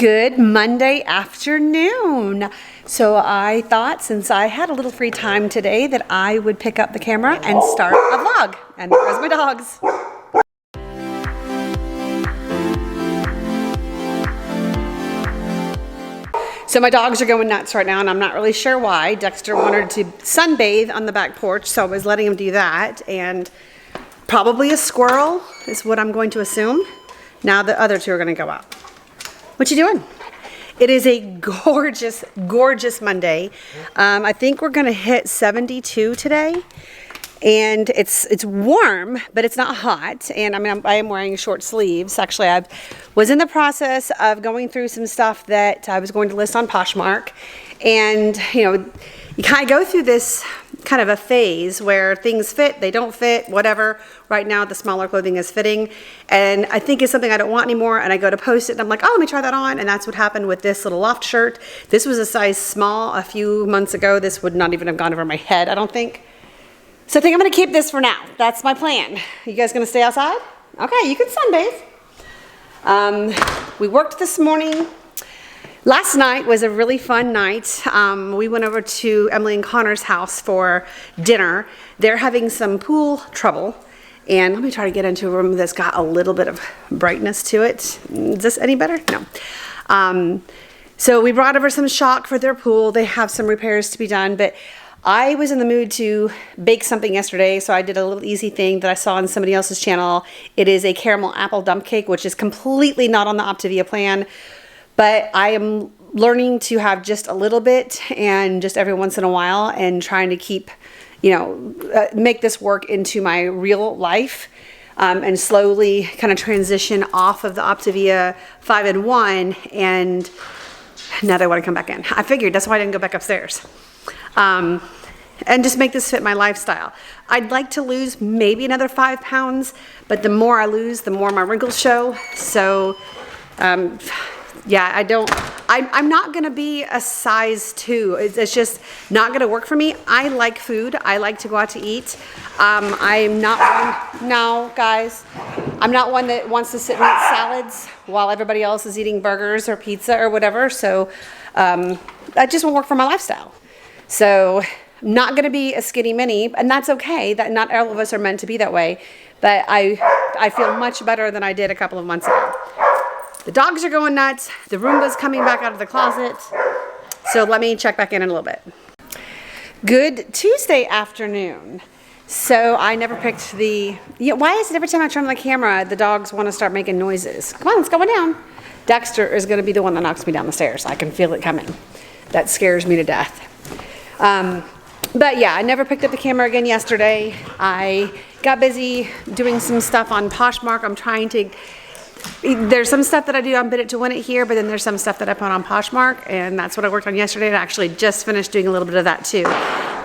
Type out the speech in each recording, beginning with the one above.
Good Monday afternoon. So I thought since I had a little free time today that I would pick up the camera and start a vlog. And there's my dogs. So my dogs are going nuts right now and I'm not really sure why. Dexter wanted to sunbathe on the back porch, so I was letting him do that. And probably a squirrel is what I'm going to assume. Now the other two are gonna go out. What you doing? It is a gorgeous, gorgeous Monday. I think we're gonna hit 72 today. And it's warm, but it's not hot. And I am wearing short sleeves. Actually, I was in the process of going through some stuff that I was going to list on Poshmark. And you know, you kind of go through this kind of a phase where things fit, they don't fit, whatever. Right now, the smaller clothing is fitting. And I think it's something I don't want anymore. And I go to post it and I'm like, oh, let me try that on. And that's what happened with this little loft shirt. This was a size small a few months ago. This would not even have gone over my head, I don't think. So I think I'm gonna keep this for now. That's my plan. You guys gonna stay outside? Okay, you can sunbathe. We worked this morning. Last night was a really fun night. We went over to Emily and Connor's house for dinner. They're having some pool trouble. And let me try to get into a room that's got a little bit of brightness to it. Is this any better? No. So we brought over some chalk for their pool. They have some repairs to be done, but I was in the mood to bake something yesterday, so I did a little easy thing that I saw on somebody else's channel. It is a caramel apple dump cake, which is completely not on the Optavia plan, but I am learning to have just a little bit and just every once in a while and trying to keep, you know, make this work into my real life and slowly kind of transition off of the Optavia 5-in-1, and now they want to come back in. I figured that's why I didn't go back upstairs. And just make this fit my lifestyle. I'd like to lose maybe another 5 pounds, but the more I lose, the more my wrinkles show. So, yeah, I'm not gonna be a size 2. It's just not gonna work for me. I like food. I like to go out to eat. I'm not one, no, guys. I'm not one that wants to sit and eat salads while everybody else is eating burgers or pizza or whatever. So, that just won't work for my lifestyle. So not going to be a skinny mini, and that's okay. That not all of us are meant to be that way, but I feel much better than I did a couple of months ago. The dogs are going nuts. The Roomba's coming back out of the closet. So let me check back in a little bit. Good Tuesday afternoon. So I never picked the, why is it every time I turn on the camera, the dogs want to start making noises? Come on, it's going down. Dexter is going to be the one that knocks me down the stairs. I can feel it coming. That scares me to death. But yeah, I never picked up the camera again yesterday. I got busy doing some stuff on Poshmark. I'm trying to, there's some stuff that I do on Bid It to Win It here, but then there's some stuff that I put on Poshmark, and that's what I worked on yesterday. And I actually just finished doing a little bit of that too.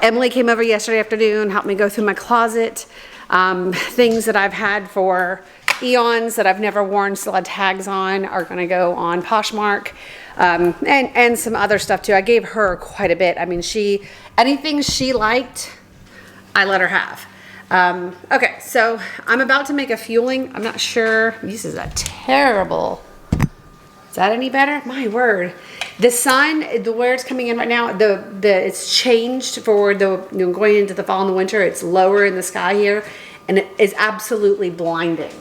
Emily came over yesterday afternoon, helped me go through my closet. Things that I've had for eons that I've never worn, still had tags on, are gonna go on Poshmark. And some other stuff too. I gave her quite a bit. I mean, anything she liked, I let her have. Okay, so I'm about to make a fueling. I'm not sure. This is a terrible. Is that any better? My word. The sun, where it's coming in right now, it's changed for going into the fall and the winter. It's lower in the sky here, and it is absolutely blinding.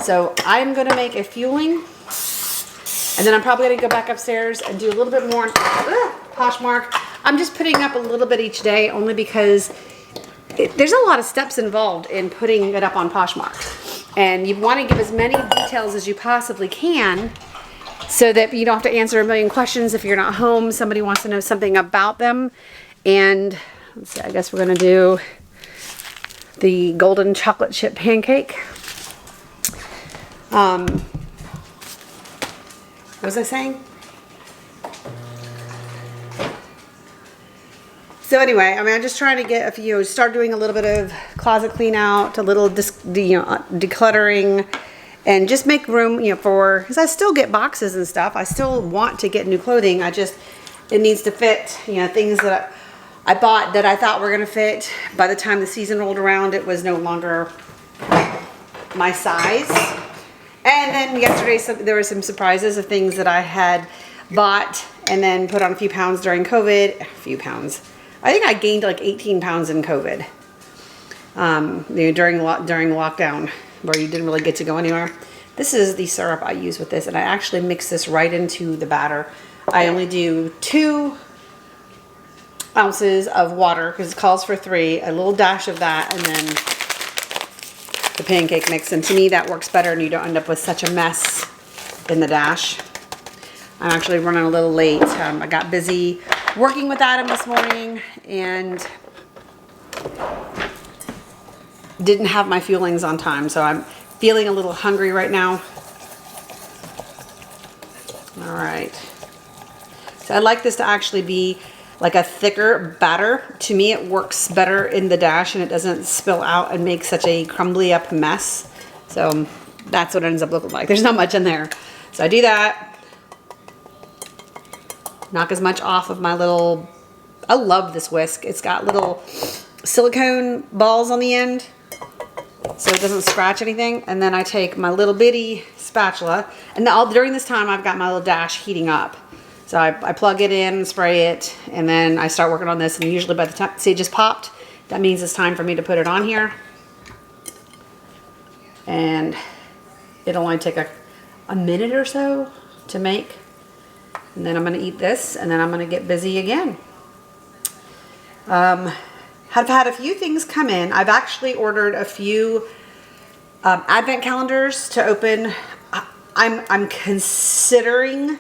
So I'm gonna make a fueling. And then I'm probably gonna go back upstairs and do a little bit more on Poshmark. I'm just putting up a little bit each day only because there's a lot of steps involved in putting it up on Poshmark. And you wanna give as many details as you possibly can so that you don't have to answer a million questions if you're not home. Somebody wants to know something about them. And let's see, I guess we're gonna do the golden chocolate chip pancake. What was I saying? So anyway, I mean, I'm just trying to get start doing a little bit of closet clean out, a little decluttering, and just make room, because I still get boxes and stuff. I still want to get new clothing. It needs to fit, things that I bought that I thought were gonna fit. By the time the season rolled around, it was no longer my size. And then yesterday, there were some surprises of things that I had bought and then put on a few pounds during COVID. A few pounds. I think I gained like 18 pounds in COVID. During lockdown, where you didn't really get to go anywhere. This is the syrup I use with this, and I actually mix this right into the batter. I only do 2 ounces of water because it calls for 3, a little dash of that, and then the pancake mix. And to me, that works better, and you don't end up with such a mess in the dash. I'm actually running a little late. I got busy working with Adam this morning and didn't have my fuelings on time, so I'm feeling a little hungry right now. All right. So I like this to actually be like a thicker batter. To me, it works better in the dash and it doesn't spill out and make such a crumbly up mess. So that's what it ends up looking like. There's not much in there. So I do that. Knock as much off of my little, I love this whisk. It's got little silicone balls on the end, so it doesn't scratch anything. And then I take my little bitty spatula, and during this time I've got my little dash heating up. So I plug it in, spray it, and then I start working on this. And usually by the time, see, it just popped, that means it's time for me to put it on here. And it'll only take a minute or so to make. And then I'm going to eat this, and then I'm going to get busy again. I've had a few things come in. I've actually ordered a few advent calendars to open. I'm considering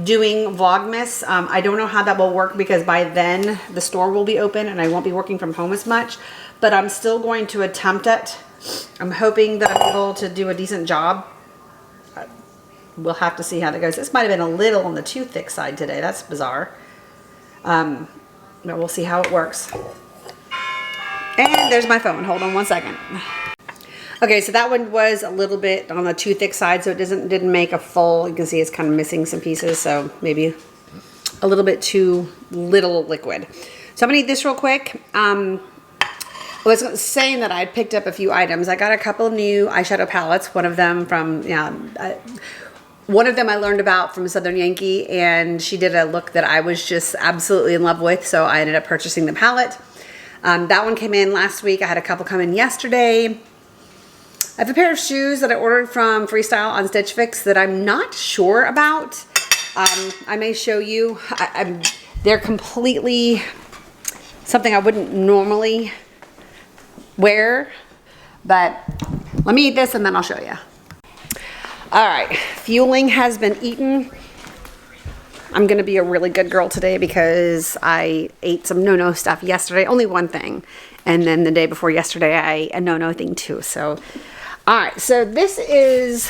doing Vlogmas. I don't know how that will work because by then the store will be open and I won't be working from home as much, but I'm still going to attempt it. I'm hoping that I'm able to do a decent job. We'll have to see how that goes. This might have been a little on the too thick side today. That's bizarre. But we'll see how it works. And there's my phone. Hold on one second. Okay, so that one was a little bit on the too thick side, so it didn't make a full. You can see it's kind of missing some pieces, so maybe a little bit too little liquid. So I'm gonna eat this real quick. I was saying that I had picked up a few items. I got a couple of new eyeshadow palettes. One of them I learned about from Southern Yankee, and she did a look that I was just absolutely in love with, so I ended up purchasing the palette. That one came in last week. I had a couple come in yesterday. I have a pair of shoes that I ordered from Freestyle on Stitch Fix that I'm not sure about. I may show you. They're completely something I wouldn't normally wear, but let me eat this and then I'll show you. All right, fueling has been eaten. I'm gonna be a really good girl today because I ate some no-no stuff yesterday, only one thing. And then the day before yesterday, I ate a no-no thing too, so. All right, so this is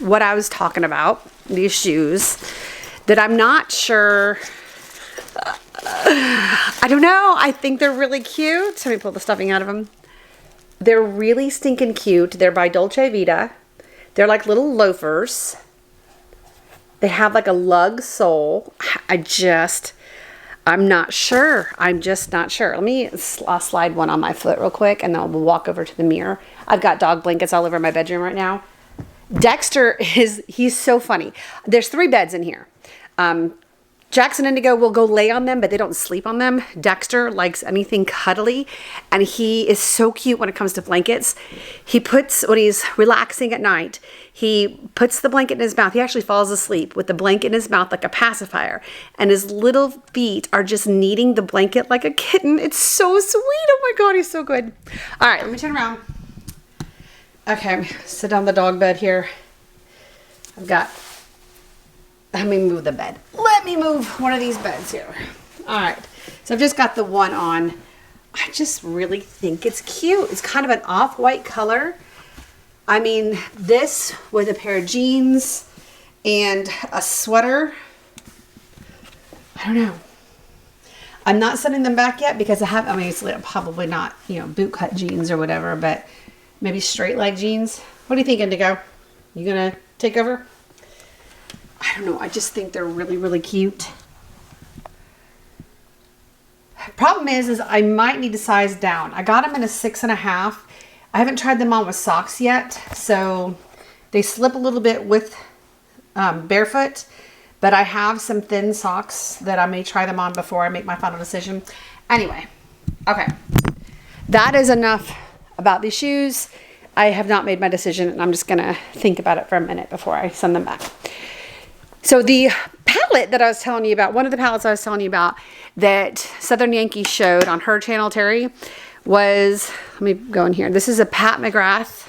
what I was talking about, these shoes that I'm not sure, I don't know, I think they're really cute. Let me pull the stuffing out of them. They're really stinking cute. They're by Dolce Vita. They're like little loafers. They have like a lug sole. I'm not sure. I'm just not sure. Let me slide one on my foot real quick and then we'll walk over to the mirror. I've got dog blankets all over my bedroom right now. Dexter he's so funny. There's 3 beds in here. Jackson and Indigo will go lay on them, but they don't sleep on them. Dexter likes anything cuddly, and he is so cute when it comes to blankets. When he's relaxing at night, he puts the blanket in his mouth. He actually falls asleep with the blanket in his mouth like a pacifier, and his little feet are just kneading the blanket like a kitten. It's so sweet. Oh my God, he's so good. All right, let me turn around. Okay, sit on the dog bed here. Let me move the bed. Let me move one of these beds here. All right, so I've just got the one on. I just really think it's cute. It's kind of an off-white color. I mean, this with a pair of jeans and a sweater. I don't know. I'm not sending them back yet because it's probably not, boot cut jeans or whatever, but maybe straight leg jeans. What do you think, Indigo? You gonna take over? I don't know. I just think they're really, really cute. Problem is I might need to size down. I got them in a 6.5. I haven't tried them on with socks yet, so They slip a little bit with barefoot, but I have some thin socks that I may try them on before I make my final decision. Anyway, okay. That is enough about these shoes. I have not made my decision, and I'm just gonna think about it for a minute before I send them back. So the palette that I was telling you about, one of the palettes I was telling you about that Southern Yankee showed on her channel, Terry, was, let me go in here. This is a Pat McGrath.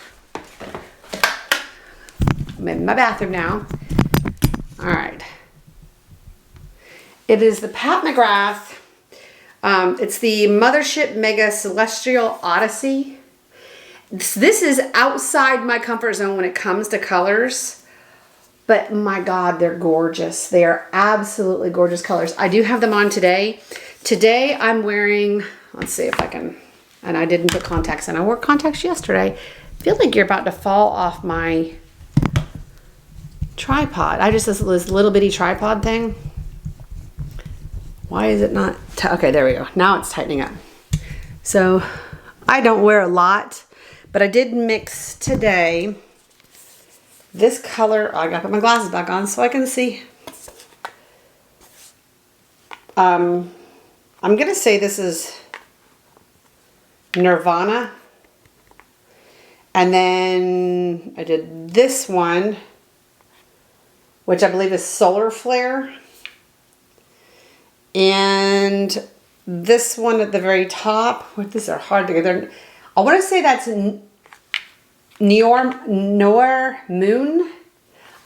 I'm in my bathroom now. All right. It is the Pat McGrath. It's the Mothership Mega Celestial Odyssey. This is outside my comfort zone when it comes to colors, but my God, they're gorgeous. They are absolutely gorgeous colors. I do have them on today. Today I'm wearing, let's see if I can, and I didn't put contacts in. I wore contacts yesterday. I feel like you're about to fall off my tripod. I just, this little bitty tripod thing. Why is it not? Okay, there we go. Now it's tightening up. So I don't wear a lot, but I did mix today this color. Oh, I gotta put my glasses back on so I can see. I'm gonna say this is Nirvana. And then I did this one, which I believe is Solar Flare. And this one at the very top, these are hard to get. I want to say that's Noir Moon.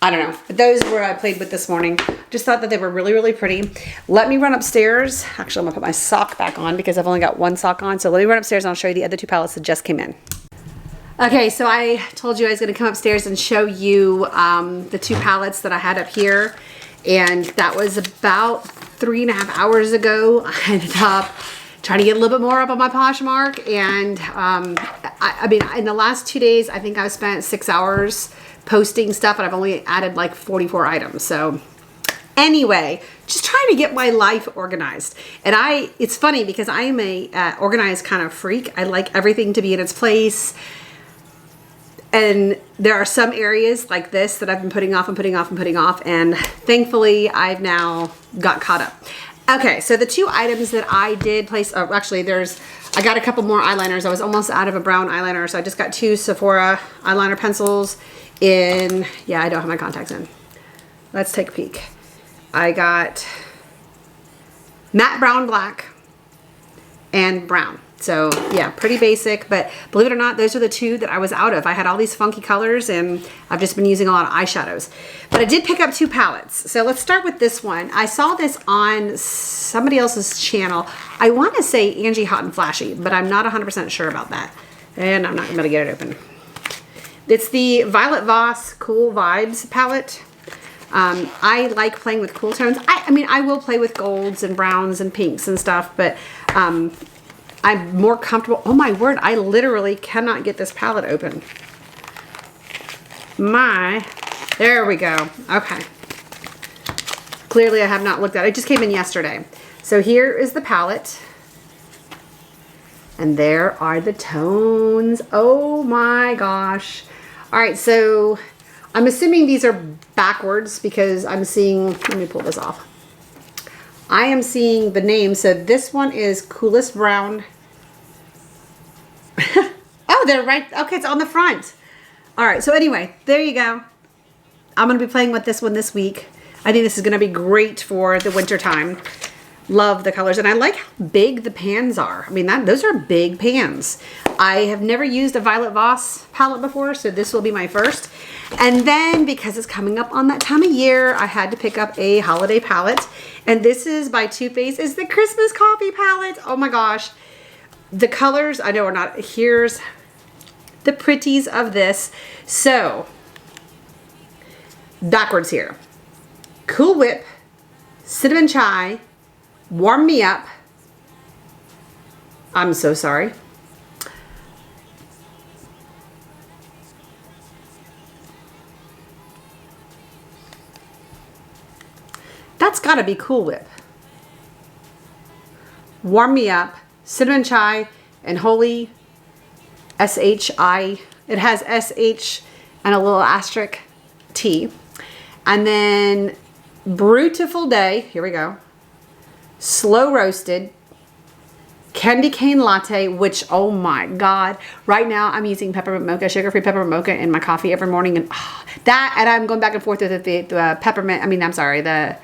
I don't know. But those were I played with this morning. Just thought that they were really, really pretty. Let me run upstairs. Actually, I'm going to put my sock back on because I've only got one sock on. So let me run upstairs and I'll show you the other two palettes that just came in. Okay, so I told you I was going to come upstairs and show you the two palettes that I had up here. And that was about 3.5 hours ago. I ended up trying to get a little bit more up on my Poshmark. And I mean, in the last 2 days, I think I've spent 6 hours posting stuff, and I've only added like 44 items. So anyway, just trying to get my life organized. And it's funny because I am a organized kind of freak. I like everything to be in its place. And there are some areas like this that I've been putting off and putting off and putting off. And thankfully, I've now got caught up. Okay, so the two items that I did place, actually I got a couple more eyeliners. I was almost out of a brown eyeliner, so I just got 2 Sephora eyeliner pencils in, yeah, I don't have my contacts in. Let's take a peek. I got matte brown, black, and brown. So yeah, pretty basic, but believe it or not, those are the two that I was out of. I had all these funky colors and I've just been using a lot of eyeshadows. But I did pick up 2 palettes. So let's start with this one. I saw this on somebody else's channel. I want to say Angie Hot and Flashy, but I'm not 100% sure about that. And I'm not going to get it open. It's the Violet Voss Cool Vibes palette. I like playing with cool tones. I mean, I will play with golds and browns and pinks and stuff, but I'm more comfortable. Oh my word, I literally cannot get this palette open. There we go. Okay. Clearly I have not looked at it. It just came in yesterday. So here is the palette. And there are the tones. Oh my gosh. All right, so I'm assuming these are backwards because I'm seeing, let me pull this off. I am seeing the name. So this one is Coolest Brown. Oh, they're right. Okay, it's on the front. All right, so anyway, there you go. I'm going to be playing with this one this week. I think this is going to be great for the winter time. Love the colors, and I like how big the pans are. I mean, those are big pans. I have never used a Violet Voss palette before, so this will be my first. And then, because it's coming up on that time of year, I had to pick up a holiday palette. And this is by Too Faced. It's the Christmas Coffee palette. Oh my gosh. The colors, I know are not, here's the pretties of this. So, backwards here. Cool Whip, Cinnamon Chai, Warm Me Up. I'm so sorry. That's gotta be Cool Whip. Warm Me Up, Cinnamon Chai, and Holy SHI. It has SH and a little asterisk tea. And then Beautiful Day, here we go, slow roasted candy cane latte, which, oh my God, right now I'm using peppermint mocha, sugar-free peppermint mocha in my coffee every morning, and and I'm going back and forth with the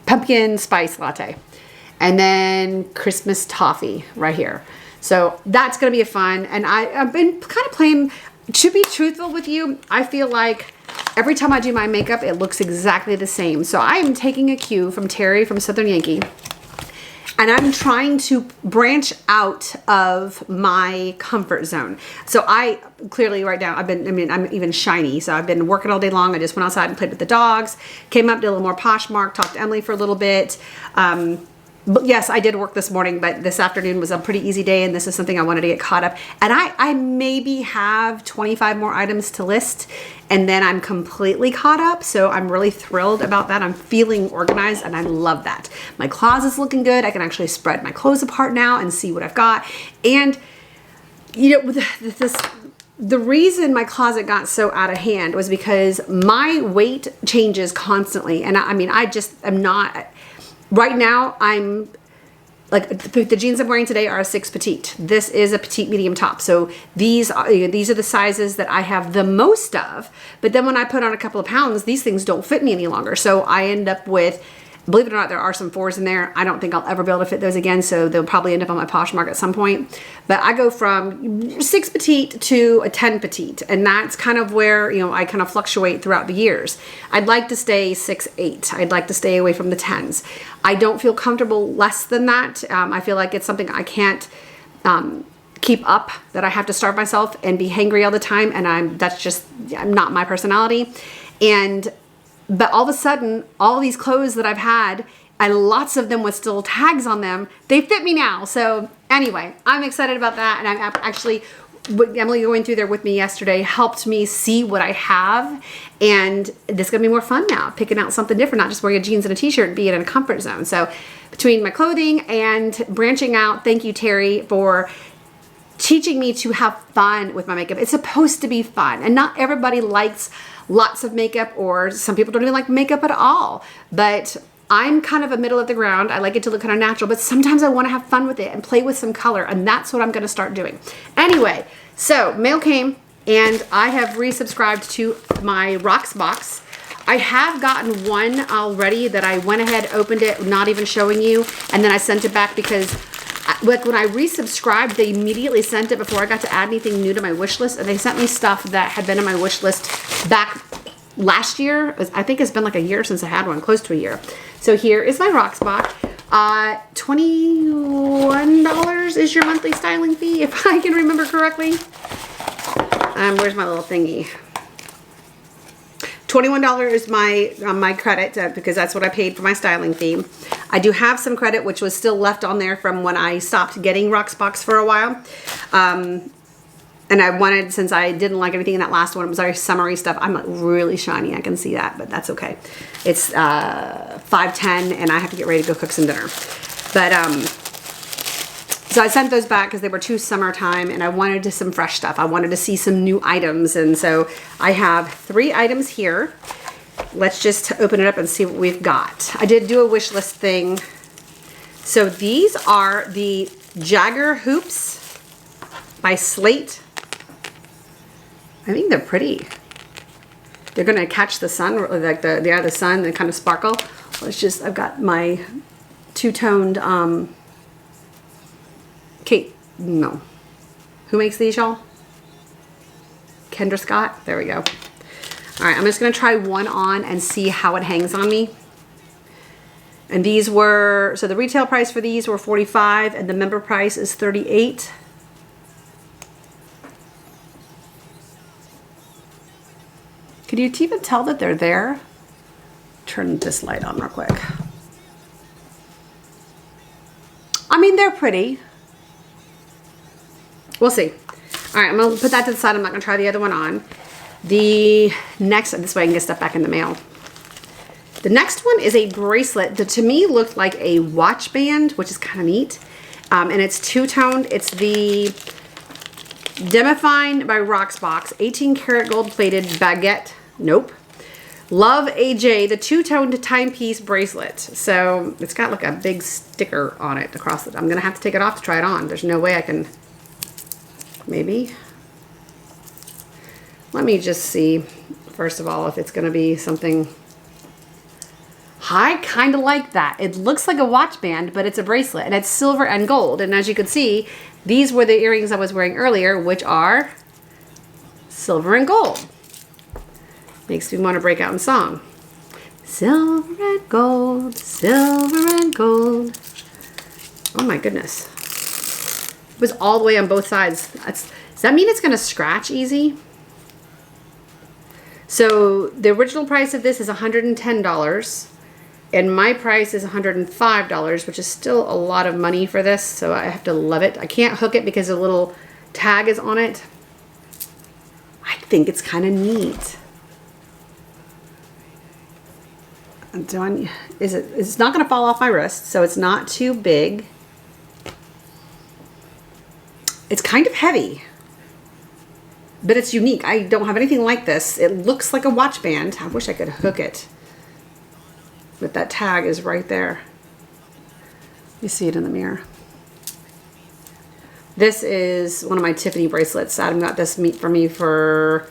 pumpkin spice latte. And then Christmas toffee right here. So that's gonna be a fun, and I've been kind of playing, to be truthful with you, I feel like every time I do my makeup, it looks exactly the same. So I am taking a cue from Terry from Southern Yankee, and I'm trying to branch out of my comfort zone. So I clearly right now, I'm even shiny. So I've been working all day long. I just went outside and played with the dogs, came up, did a little more Poshmark, talked to Emily for a little bit. But yes, I did work this morning, but this afternoon was a pretty easy day, and this is something I wanted to get caught up. And I maybe have 25 more items to list, and then I'm completely caught up. So I'm really thrilled about that. I'm feeling organized, and I love that. My closet's looking good. I can actually spread my clothes apart now and see what I've got. And you know, the reason my closet got so out of hand was because my weight changes constantly. And I just am not. Right now, I'm like, the jeans I'm wearing today are a 6 petite. This is a petite medium top. So these are the sizes that I have the most of. But then when I put on a couple of pounds, these things don't fit me any longer. So I end up with, believe it or not, there are some 4s in there. I don't think I'll ever be able to fit those again. So they'll probably end up on my Poshmark at some point. But I go from 6 petite to a 10 petite. And that's kind of where, you know, I kind of fluctuate throughout the years. I'd like to stay 6'8". I'd like to stay away from the 10s. I don't feel comfortable less than that. I feel like it's something I can't keep up, that I have to starve myself and be hangry all the time. And that's just not my personality. But all of a sudden, all these clothes that I've had, and lots of them with still tags on them, they fit me now. So anyway, I'm excited about that. And I'm actually, Emily going through there with me yesterday helped me see what I have. And this is gonna be more fun now, picking out something different, not just wearing a jeans and a t-shirt and being in a comfort zone. So between my clothing and branching out, thank you, Terry, for teaching me to have fun with my makeup. It's supposed to be fun, and not everybody likes lots of makeup, or some people don't even like makeup at all. But I'm kind of a middle of the ground. I like it to look kind of natural, but sometimes I want to have fun with it and play with some color, and that's what I'm going to start doing. Anyway, so mail came, and I have resubscribed to my Rocks box. I have gotten one already that I went ahead, opened it, not even showing you, and then I sent it back because like when I resubscribed, they immediately sent it before I got to add anything new to my wish list, and they sent me stuff that had been in my wish list back last year. I think it's been like a year since I had one, close to a year. So here is my Rocks box. $21 is your monthly styling fee, if I can remember correctly. Where's my little thingy? $21 is my credit, because that's what I paid for my styling fee. I do have some credit, which was still left on there from when I stopped getting Rocks box for a while. And I wanted, since I didn't like anything in that last one, it was very summery stuff. I'm really shiny, I can see that, but that's okay. It's 5:10, and I have to get ready to go cook some dinner. But so I sent those back because they were too summertime, and I wanted some fresh stuff. I wanted to see some new items, and so I have 3 items here. Let's just open it up and see what we've got. I did do a wish list thing. So these are the Jagger hoops by Slate. I think they're pretty. They're gonna catch the sun, like the sun, and kind of sparkle. I've got my two-toned, who makes these, y'all? Kendra Scott, there we go. All right, I'm just gonna try one on and see how it hangs on me. And these were, so the retail price for these were $45, and the member price is $38. Could you even tell that they're there? Turn this light on real quick. I mean, they're pretty. We'll see. All right, I'm gonna put that to the side. I'm not gonna try the other one on. The next, this way I can get stuff back in the mail. The next one is a bracelet that to me looked like a watch band, which is kind of neat. And it's two-toned. It's the Demifine by Roxbox, 18 karat gold plated baguette. Nope. Love AJ, the two-toned timepiece bracelet. So it's got like a big sticker on it across it. I'm gonna have to take it off to try it on. There's no way I can, maybe. Let me just see, first of all, if it's gonna be something. I kind of like that. It looks like a watch band, but it's a bracelet and it's silver and gold. And as you can see, these were the earrings I was wearing earlier, which are silver and gold. Makes me want to break out in song. Silver and gold, silver and gold. Oh my goodness. It was all the way on both sides. Does that mean it's going to scratch easy? So the original price of this is $110. And my price is $105, which is still a lot of money for this. So I have to love it. I can't hook it because a little tag is on it. I think it's kind of neat. It's not going to fall off my wrist, so it's not too big. It's kind of heavy, but it's unique. I don't have anything like this. It looks like a watch band. I wish I could hook it, but that tag is right there. You see it in the mirror. This is one of my Tiffany bracelets. Adam got this for me for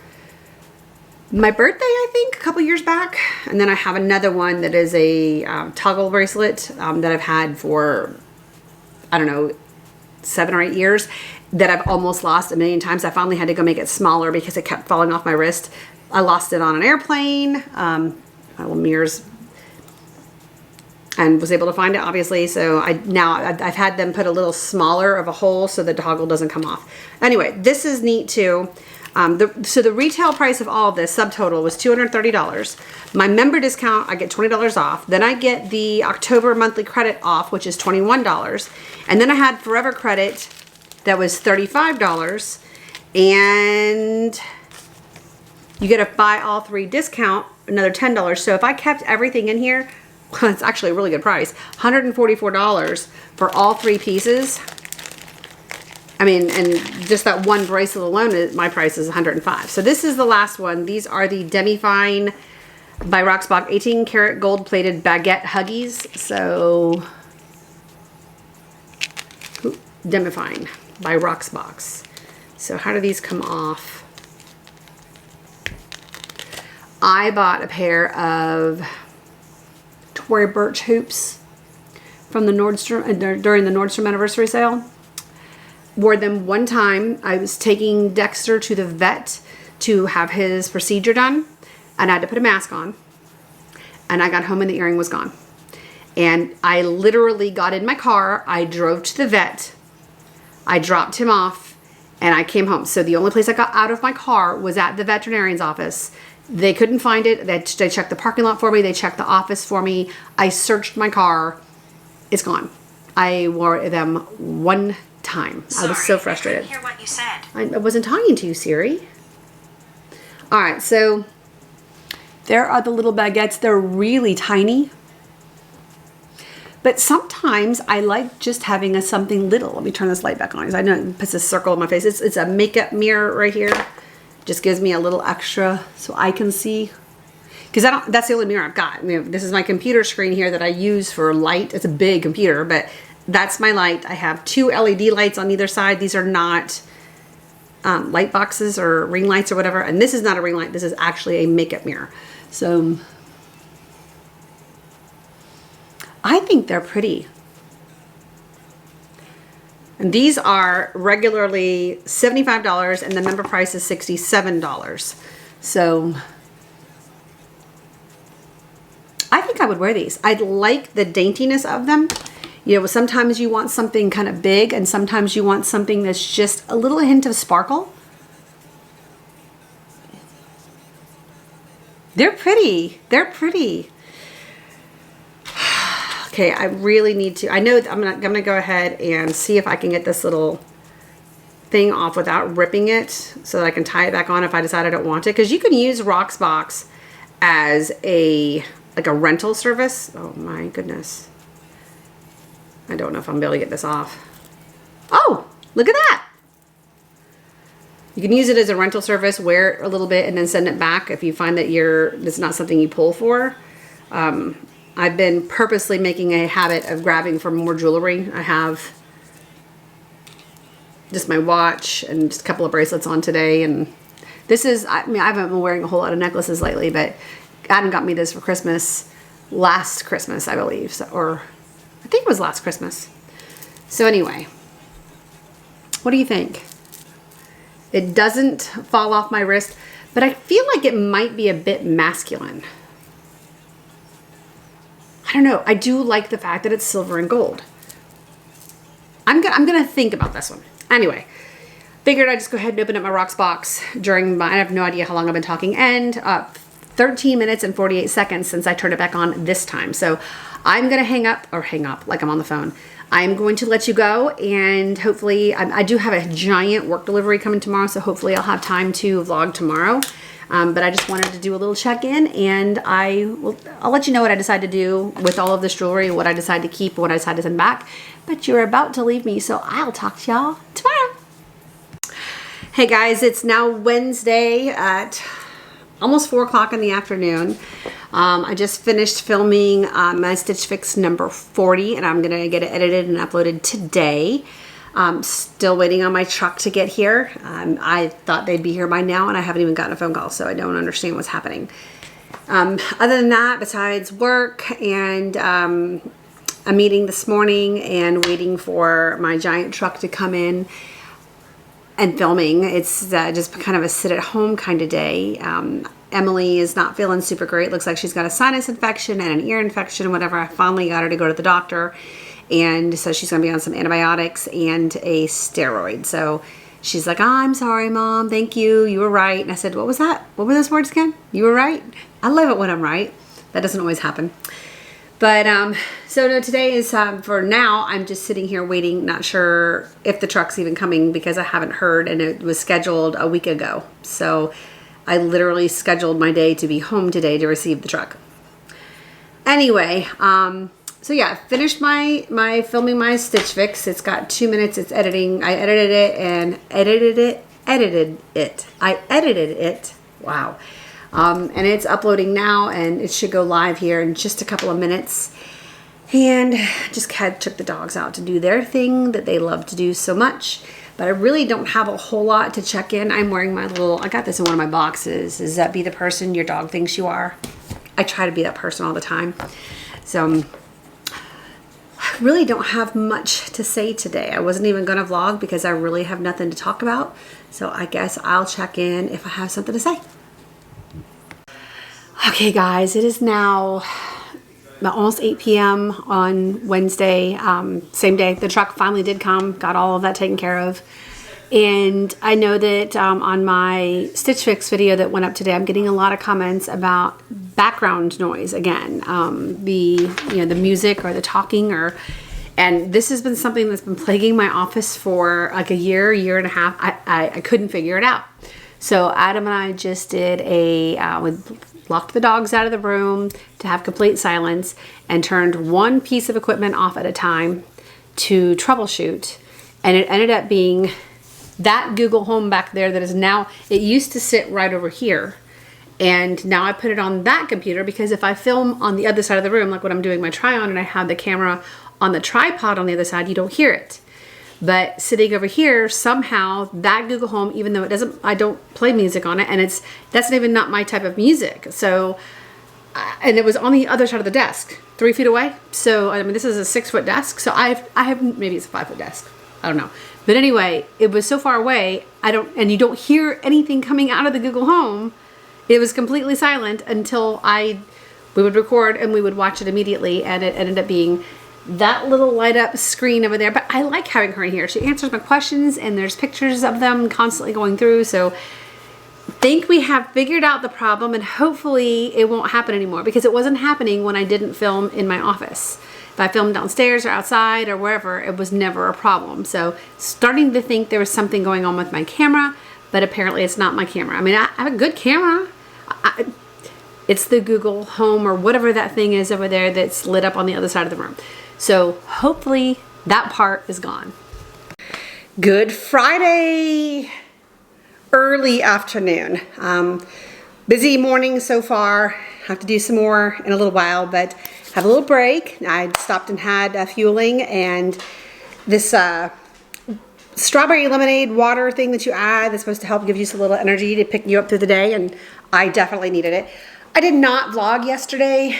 my birthday, I think, a couple years back. And then I have another one that is a toggle bracelet that I've had for, I don't know, 7 or 8 years that I've almost lost a million times. I finally had to go make it smaller because it kept falling off my wrist. I lost it on an airplane, my little mirrors, and was able to find it, obviously. So I've had them put a little smaller of a hole so the toggle doesn't come off. Anyway, this is neat too. So the retail price of all of this subtotal was $230. My member discount, I get $20 off. Then I get the October monthly credit off, which is $21. And then I had Forever credit that was $35. And you get a buy all 3 discount, another $10. So if I kept everything in here, well, it's actually a really good price. $144 for all 3 pieces. I mean, and just that one bracelet alone, my price is $105. So this is the last one. These are the Demifine by Roxbox 18 karat gold plated baguette huggies. So Demifine by Roxbox. So how do these come off? I bought a pair of Tory Burch hoops from the Nordstrom during the Nordstrom anniversary sale. Wore them one time. I was taking Dexter to the vet to have his procedure done, and I had to put a mask on. And I got home and the earring was gone. And I literally got in my car. I drove to the vet. I dropped him off, and I came home. So the only place I got out of my car was at the veterinarian's office. They couldn't find it. They checked the parking lot for me. They checked the office for me. I searched my car. It's gone. I wore them one time. Sorry, I was so frustrated. I couldn't hear what you said. I wasn't talking to you, Siri. All right, so there are the little baguettes. They're really tiny. But sometimes I like just having something little. Let me turn this light back on because I know it puts a circle in my face. It's a makeup mirror right here. Just gives me a little extra so I can see. Because that's the only mirror I've got. I mean, this is my computer screen here that I use for light. It's a big computer, but that's my light. I have 2 LED lights on either side. These are not light boxes or ring lights or whatever. And this is not a ring light. This is actually a makeup mirror. So I think they're pretty. And these are regularly $75 and the member price is $67. So I think I would wear these. I like the daintiness of them. You know, sometimes you want something kind of big and sometimes you want something that's just a little hint of sparkle. They're pretty. They're pretty. Okay, I really need to. I know I'm gonna go ahead and see if I can get this little thing off without ripping it so that I can tie it back on if I decide I don't want it. Because you can use Roxbox as a rental service. Oh my goodness. I don't know if I'm gonna be able to get this off. Oh, look at that. You can use it as a rental service, wear it a little bit, and then send it back if you find that it's not something you pull for. I've been purposely making a habit of grabbing for more jewelry. I have just my watch and just a couple of bracelets on today. And this is, I mean, I haven't been wearing a whole lot of necklaces lately, but Adam got me this for Christmas, last Christmas, I believe. So, or I think it was last Christmas. So anyway, what do you think? It doesn't fall off my wrist, but I feel like it might be a bit masculine. I don't know. I do like the fact that it's silver and gold. I'm gonna think about this one. Anyway, figured I'd just go ahead and open up my rocks box during my, I have no idea how long I've been talking, and 13 minutes and 48 seconds since I turned it back on this time. So I'm gonna hang up like I'm on the phone. I'm going to let you go, and hopefully I do have a giant work delivery coming tomorrow, so hopefully I'll have time to vlog tomorrow. But I just wanted to do a little check-in, and I'll let you know what I decide to do with all of this jewelry, what I decide to keep, what I decide to send back. But you're about to leave me, so I'll talk to y'all tomorrow. Hey guys, it's now Wednesday at almost 4 o'clock in the afternoon. I just finished filming my Stitch Fix number 40, and I'm gonna get it edited and uploaded today. Still waiting on my truck to get here. I thought they'd be here by now, and I haven't even gotten a phone call, so I don't understand what's happening. Other than that, besides work and a meeting this morning and waiting for my giant truck to come in and filming, it's just kind of a sit-at-home kind of day. Emily is not feeling super great. Looks like she's got a sinus infection and an ear infection, whatever. I finally got her to go to the doctor. And so she's going to be on some antibiotics and a steroid. So she's like, oh, I'm sorry, Mom. Thank you. You were right. And I said, what was that? What were those words again? You were right. I love it when I'm right. That doesn't always happen. But so no, today is, for now, I'm just sitting here waiting, not sure if the truck's even coming because I haven't heard, and it was scheduled a week ago. So I literally scheduled my day to be home today to receive the truck. Anyway, so yeah, I finished my filming my Stitch Fix. It's got 2 minutes. It's editing. I edited it and edited it. I edited it. Wow. And it's uploading now, and it should go live here in just a couple of minutes. And just took the dogs out to do their thing that they love to do so much. But I really don't have a whole lot to check in. I'm wearing my I got this in one of my boxes. Is that be the person your dog thinks you are? I try to be that person all the time. So I really don't have much to say today. I wasn't even going to vlog because I really have nothing to talk about. So I guess I'll check in if I have something to say. Okay guys, it is now almost 8 p.m. on Wednesday, same day. The truck finally did come, got all of that taken care of. And I know that on my Stitch Fix video that went up today, I'm getting a lot of comments about background noise again. The music or the talking, and this has been something that's been plaguing my office for like a year and a half. I couldn't figure it out. So Adam and I just did we locked the dogs out of the room to have complete silence and turned one piece of equipment off at a time to troubleshoot. And it ended up being that Google Home back there that is now, it used to sit right over here. And now I put it on that computer because if I film on the other side of the room, like when I'm doing my try on and I have the camera on the tripod on the other side, you don't hear it. But sitting over here, somehow that Google Home, even though I don't play music on it, and that's even not my type of music. So, and it was on the other side of the desk, 3 feet away. So, I mean, this is a 6-foot desk. So I have, maybe it's a 5-foot desk. I don't know. But anyway, it was so far away, and you don't hear anything coming out of the Google Home. It was completely silent until we would record and we would watch it immediately, and it ended up being that little light up screen over there. But I like having her in here. She answers my questions, and there's pictures of them constantly going through. So I think we have figured out the problem, and hopefully it won't happen anymore, because it wasn't happening when I didn't film in my office. If I filmed downstairs or outside or wherever, it was never a problem. So starting to think there was something going on with my camera, but apparently it's not my camera. I mean, I have a good camera. It's the Google Home or whatever that thing is over there that's lit up on the other side of the room. So hopefully that part is gone. Good Friday. early afternoon. Busy morning so far. Have to do some more in a little while, but have a little break. I stopped and had fueling, and this strawberry lemonade water thing that you add that's supposed to help give you some little energy to pick you up through the day, and I definitely needed it. I did not vlog yesterday.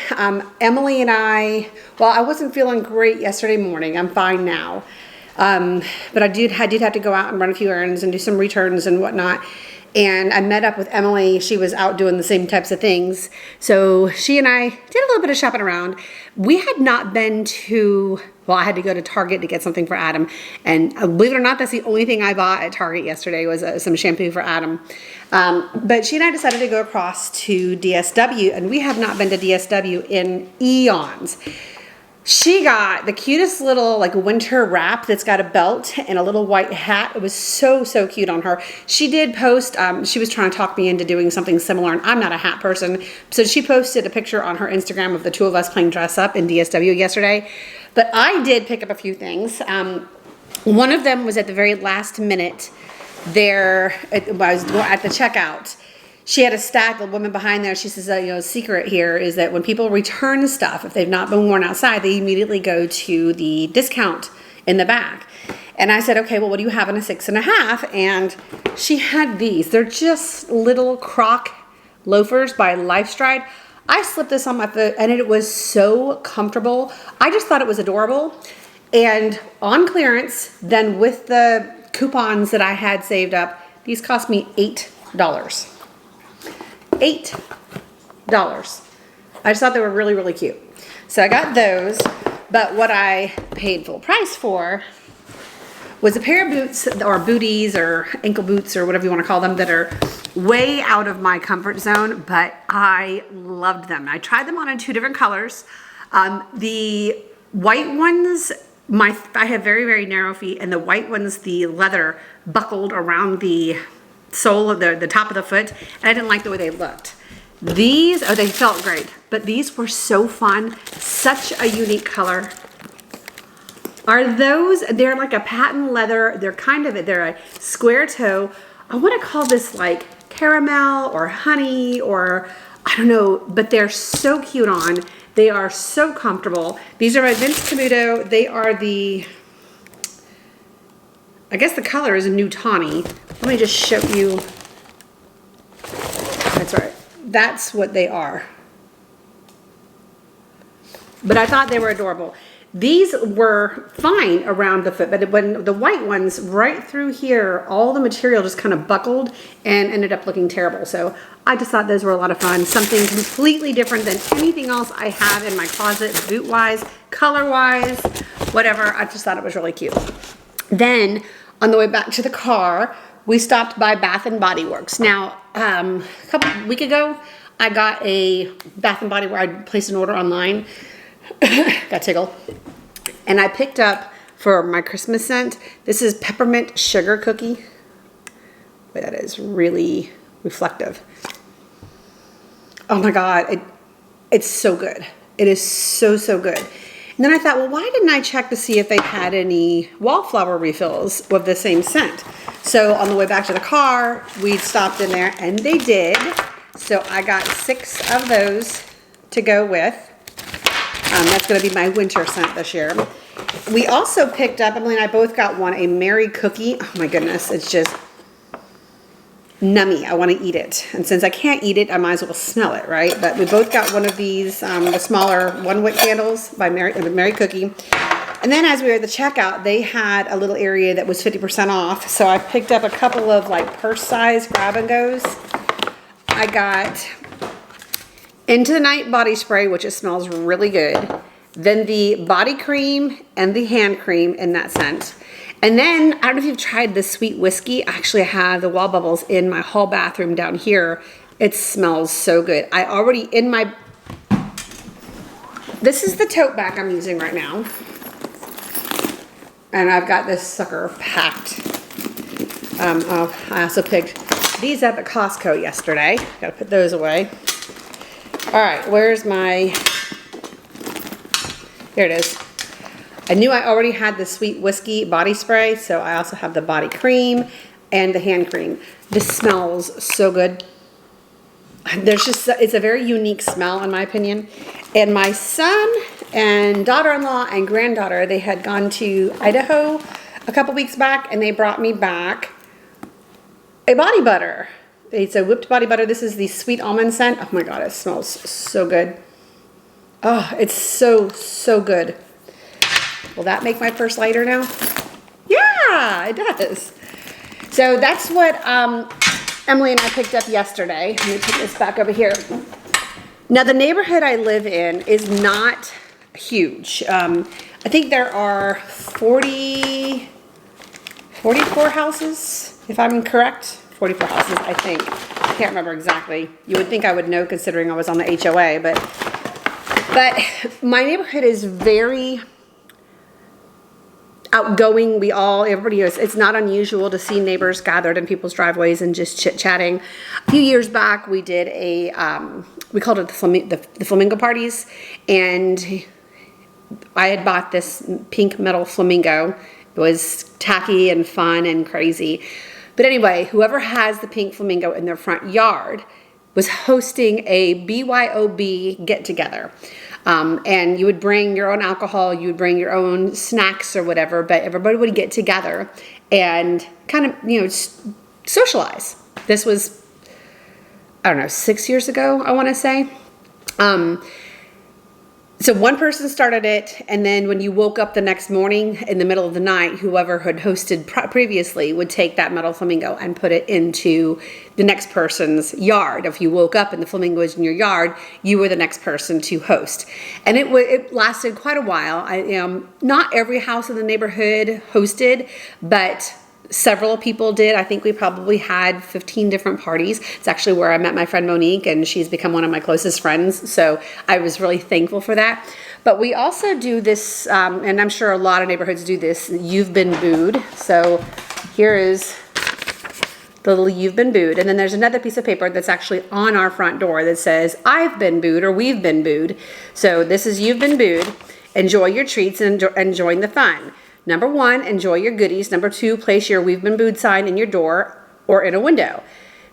Emily and I wasn't feeling great yesterday morning. I'm fine now. But I did have to go out and run a few errands and do some returns and whatnot. And I met up with Emily. She was out doing the same types of things. So she and I did a little bit of shopping around. We had not been to, I had to go to Target to get something for Adam. And believe it or not, that's the only thing I bought at Target yesterday was some shampoo for Adam. But she and I decided to go across to DSW, and we have not been to DSW in eons. She got the cutest little like winter wrap that's got a belt and a little white hat. It was so, so cute on her. She did post, she was trying to talk me into doing something similar, and I'm not a hat person. So she posted a picture on her Instagram of the two of us playing dress up in DSW yesterday. But I did pick up a few things. One of them was at the very last minute there. I was at the checkout. She had a stack, the woman behind there, she says, secret here is that when people return stuff, if they've not been worn outside, they immediately go to the discount in the back. And I said, okay, well, what do you have in a 6.5? And she had these. They're just little Croc loafers by Lifestride. I slipped this on my foot, and it was so comfortable. I just thought it was adorable. And on clearance, then with the coupons that I had saved up, these cost me $8. $8. I just thought they were really, really cute. So I got those, but what I paid full price for was a pair of boots, or booties, or ankle boots, or whatever you want to call them, that are way out of my comfort zone, but I loved them. I tried them on in 2 different colors. The white ones, I have very, very narrow feet, and the white ones, the leather buckled around the sole of the top of the foot, and I didn't like the way they looked. These, they felt great, but these were so fun. Such a unique color. Are those, they're like a patent leather. They're a square toe. I want to call this like caramel or honey, or I don't know, but they're so cute on. They are so comfortable. These are by Vince Camuto. They are I guess the color is a new tawny. Let me just show you. That's right. That's what they are. But I thought they were adorable. These were fine around the foot, but when the white ones right through here, all the material just kind of buckled and ended up looking terrible. So I just thought those were a lot of fun. Something completely different than anything else I have in my closet, boot-wise, color-wise, whatever. I just thought it was really cute. Then on the way back to the car, we stopped by Bath & Body Works. Now, a week ago, I got a Bath & Body where I placed an order online. Got tickled. And I picked up for my Christmas scent, this is peppermint sugar cookie. Boy, that is really reflective. Oh my God, it's so good. It is so, so good. And then I thought, well, why didn't I check to see if they had any wallflower refills with the same scent? So on the way back to the car, we stopped in there, and they did. So I got 6 of those to go with. That's going to be my winter scent this year. We also picked up, Emily and I both got one, a Mary cookie. Oh my goodness, it's just nummy. I want to eat it. And since I can't eat it, I might as well smell it, right? But we both got one of these, the smaller 1-wick candles by Mary Cookie. And then as we were at the checkout, they had a little area that was 50% off. So I picked up a couple of like purse size grab and goes. I got Into the Night body spray, which it smells really good. Then the body cream and the hand cream in that scent. And then, I don't know if you've tried the sweet whiskey. Actually, I have the wall bubbles in my hall bathroom down here. It smells so good. This is the tote bag I'm using right now. And I've got this sucker packed. I also picked these up at Costco yesterday. Gotta put those away. All right, where's my, here it is. I knew I already had the sweet whiskey body spray, so I also have the body cream. and the hand cream. This smells so good. It's a very unique smell in my opinion. And my son and daughter-in-law and granddaughter, they had gone to Idaho a couple weeks back and they brought me back a body butter. It's a whipped body butter. This is the sweet almond scent. Oh my God, it smells so good. Oh, it's so good. Will that make my first lighter now? Yeah, it does. So that's what Emily and I picked up yesterday. Let me put this back over here. Now the neighborhood I live in is not huge. I think there are 44 houses, if I'm correct. 44 houses, I think. I can't remember exactly. You would think I would know considering I was on the HOA, but my neighborhood is very outgoing. Everybody is. It's not unusual to see neighbors gathered in people's driveways and just chit-chatting. A few years back, we did we called it the flamingo parties, and I had bought this pink metal flamingo. It was tacky and fun and crazy. But anyway, whoever has the pink flamingo in their front yard was hosting a BYOB get-together. And you would bring your own alcohol, you would bring your own snacks or whatever, but everybody would get together and kind of, socialize. This was, I don't know, 6 years ago, I want to say. So one person started it, and then when you woke up the next morning in the middle of the night, whoever had hosted previously would take that metal flamingo and put it into the next person's yard. If you woke up and the flamingo was in your yard, you were the next person to host. And it lasted quite a while. Not every house in the neighborhood hosted, but several people did. I think we probably had 15 different parties. It's actually where I met my friend Monique, and she's become one of my closest friends. So I was really thankful for that. But we also do this, and I'm sure a lot of neighborhoods do this, You've Been Booed. So here is the little You've Been Booed. And then there's another piece of paper that's actually on our front door that says, I've been booed or we've been booed. So this is You've Been Booed. Enjoy your treats and join the fun. Number 1, enjoy your goodies. Number 2, place your We've Been Booed sign in your door or in a window.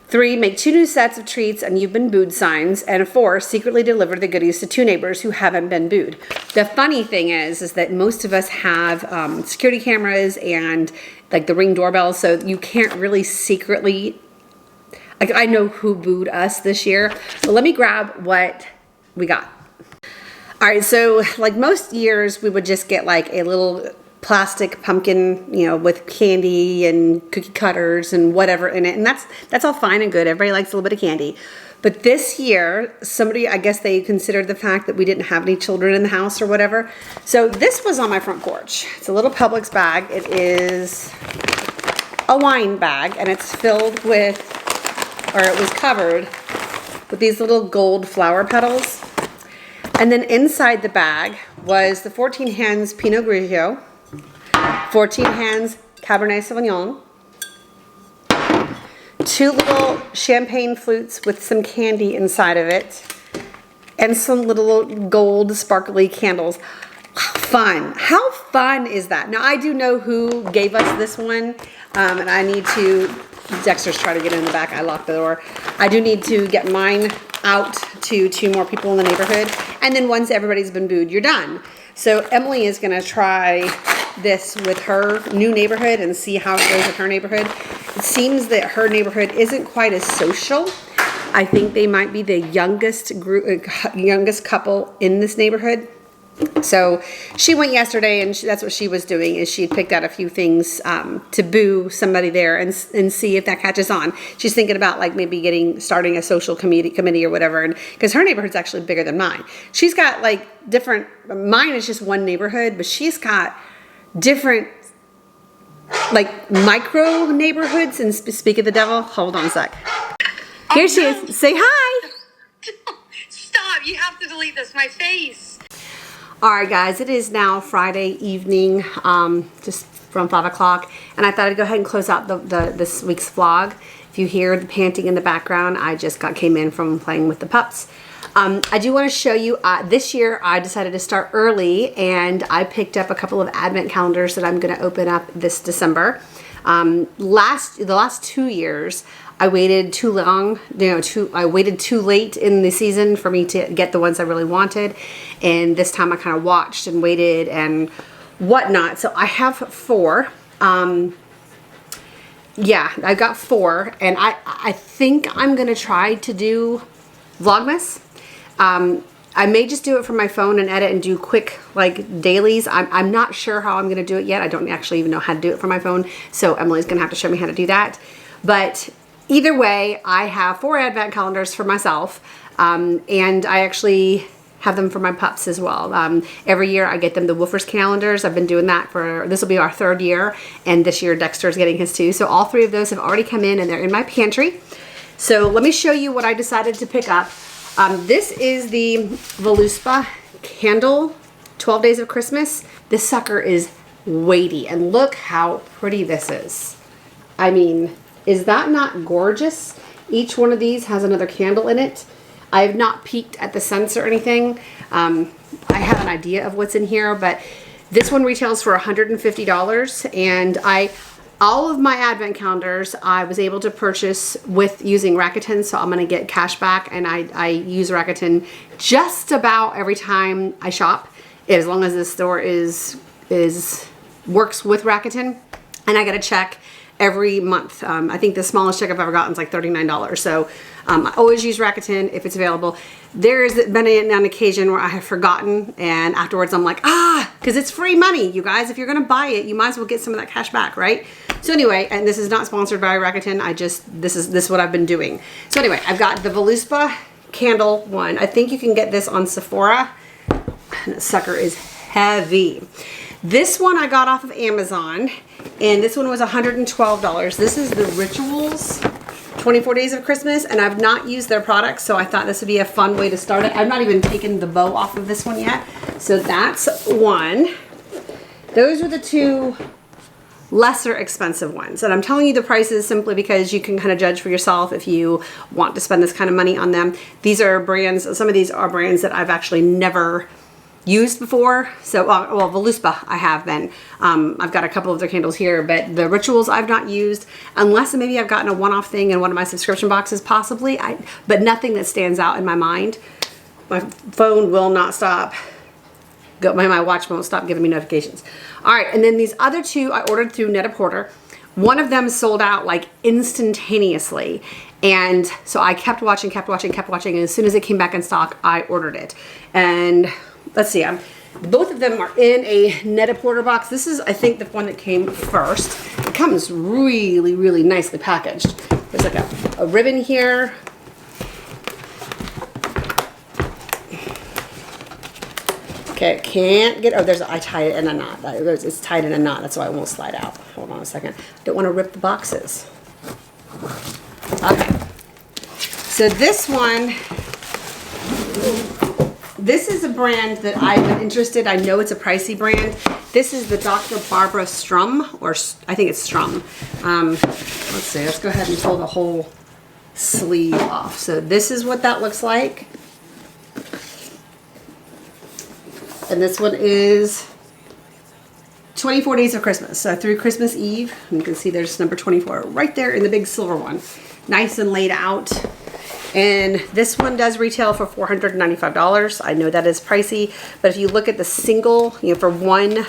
3, make 2 new sets of treats and You've Been Booed signs. And 4, secretly deliver the goodies to 2 neighbors who haven't been booed. The funny thing is that most of us have security cameras and like the Ring doorbells, so you can't really secretly, like I know who booed us this year. But let me grab what we got. All right, so like most years we would just get like a little plastic pumpkin, with candy and cookie cutters and whatever in it. And that's all fine and good. Everybody likes a little bit of candy. But this year, I guess they considered the fact that we didn't have any children in the house or whatever. So this was on my front porch. It's a little Publix bag. It is a wine bag, and it's filled with, or it was covered with these little gold flower petals. And then inside the bag was the 14 Hands Pinot Grigio, 14 Hands Cabernet Sauvignon, 2 little champagne flutes with some candy inside of it, and some little gold sparkly candles. Fun. How fun is that? Now, I do know who gave us this one, and I need to, Dexter's trying to get in the back. I locked the door. I do need to get mine out to 2 more people in the neighborhood, and then once everybody's been booed, you're done. So Emily is going to try this with her new neighborhood and see how it goes with her neighborhood. It seems that her neighborhood isn't quite as social. I think they might be the youngest couple in this neighborhood. So she went yesterday, and that's what she was doing, is she picked out a few things to boo somebody there and see if that catches on. She's thinking about like maybe starting a social committee or whatever, and because her neighborhood's actually bigger than mine. She's got like mine is just one neighborhood, but she's got different like micro neighborhoods. And speak of the devil, hold on a sec. Here she is. Say hi. Stop, you have to delete this, my face. All right, guys, it is now Friday evening, just from 5 o'clock, and I thought I'd go ahead and close out this week's vlog. If you hear the panting in the background, I just came in from playing with the pups. I do want to show you, this year I decided to start early, and I picked up a couple of advent calendars that I'm going to open up this December. The last 2 years, I waited too long, I waited too late in the season for me to get the ones I really wanted. And this time I kind of watched and waited and whatnot. So I have 4. Yeah, I've got 4, and I think I'm gonna try to do Vlogmas. I may just do it from my phone and edit and do quick like dailies. I'm not sure how I'm gonna do it yet. I don't actually even know how to do it from my phone, so Emily's gonna have to show me how to do that. But either way, I have 4 advent calendars for myself, and I actually have them for my pups as well. Every year I get them the Wufers calendars. I've been doing that this will be our 3rd year, and this year Dexter's getting his too. So all 3 of those have already come in and they're in my pantry. So let me show you what I decided to pick up. This is the Voluspa candle, 12 Days of Christmas. This sucker is weighty, and look how pretty this is. I mean, is that not gorgeous? Each one of these has another candle in it. I have not peeked at the scents or anything. I have an idea of what's in here, but this one retails for $150, and all of my advent calendars I was able to purchase with using Rakuten, so I'm gonna get cash back, and I use Rakuten just about every time I shop, as long as the store works with Rakuten, and I get a check every month. I think the smallest check I've ever gotten is like $39. So I always use Rakuten if it's available. There's been an occasion where I have forgotten, and afterwards I'm like, because it's free money, you guys. If you're gonna buy it, you might as well get some of that cash back, right? So anyway, and this is not sponsored by Rakuten. This is what I've been doing. So anyway, I've got the Voluspa candle one. I think you can get this on Sephora. And that sucker is heavy. This one I got off of Amazon, and this one was $112. This is the Rituals 24 Days of Christmas, and I've not used their products, so I thought this would be a fun way to start it. I've not even taken the bow off of this one yet, so that's one. Those are the 2 lesser expensive ones, and I'm telling you the prices simply because you can kind of judge for yourself if you want to spend this kind of money on them. These are brands, some of these are brands that I've actually never used before. So, well, Voluspa I have been. I've got a couple of their candles here, but the Rituals I've not used, unless maybe I've gotten a one-off thing in one of my subscription boxes, possibly. But nothing that stands out in my mind. My phone will not stop. My watch won't stop giving me notifications. All right, and then these other 2 I ordered through Net-a-Porter. One of them sold out like instantaneously. And so I kept watching, and as soon as it came back in stock, I ordered it. And let's see, both of them are in a Net-a-Porter box. This is, I think, the one that came first. It comes really, really nicely packaged. There's like a ribbon here. Okay, can't get, I tied it in a knot. It's tied in a knot, that's why it won't slide out. Hold on a second. Don't want to rip the boxes. Okay, so this one, this is a brand that I've been interested. I know it's a pricey brand. This is the Dr. Barbara Strum, or I think it's Strum. Let's see, let's go ahead and pull the whole sleeve off. So this is what that looks like. And this one is 24 Days of Christmas. So through Christmas Eve, you can see there's number 24 right there in the big silver one. Nice and laid out. And this one does retail for $495. I know that is pricey, but if you look at the single, for one,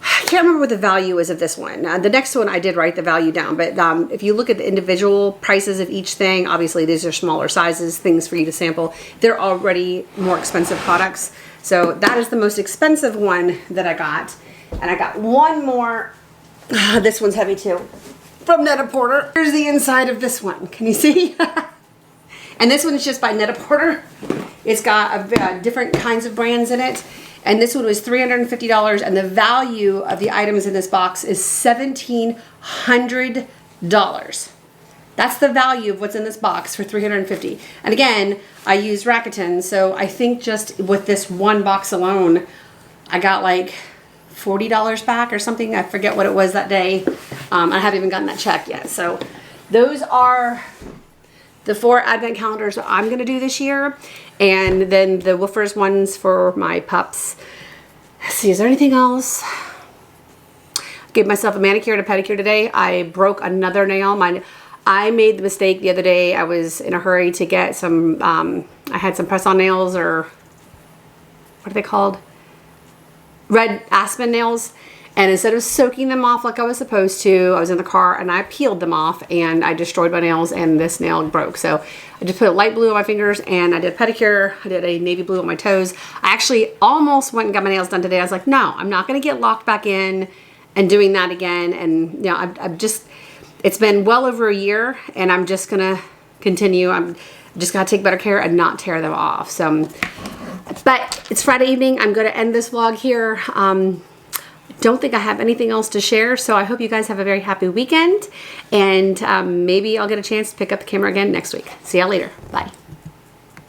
I can't remember what the value is of this one. The next one I did write the value down, but if you look at the individual prices of each thing, obviously these are smaller sizes, things for you to sample. They're already more expensive products. So that is the most expensive one that I got. And I got one more. This one's heavy too. From Net-a-Porter. Here's the inside of this one. Can you see? And this one is just by Net-a-Porter. It's got different kinds of brands in it. And this one was $350, and the value of the items in this box is $1,700. That's the value of what's in this box for $350. And again, I use Rakuten, so I think just with this one box alone, I got like $40 back or something. I forget what it was that day. I haven't even gotten that check yet. So those are the 4 advent calendars that I'm going to do this year. And then the Wufers ones for my pups. Let's see, is there anything else? Gave myself a manicure and a pedicure today. I broke another nail. I made the mistake the other day. I was in a hurry to get some, I had some press-on nails, or what are they called? Red aspen nails. And instead of soaking them off like I was supposed to, I was in the car and I peeled them off and I destroyed my nails and this nail broke. So I just put a light blue on my fingers and I did a pedicure. I did a navy blue on my toes. I actually almost went and got my nails done today. I was like, no, I'm not going to get locked back in and doing that again. And you know, I've just, it's been well over a year and I'm just going to continue. I'm just got to take better care and not tear them off. So, but it's Friday evening. I'm going to end this vlog here. Don't think I have anything else to share, so I hope you guys have a very happy weekend, and maybe I'll get a chance to pick up the camera again next week. See y'all later. Bye.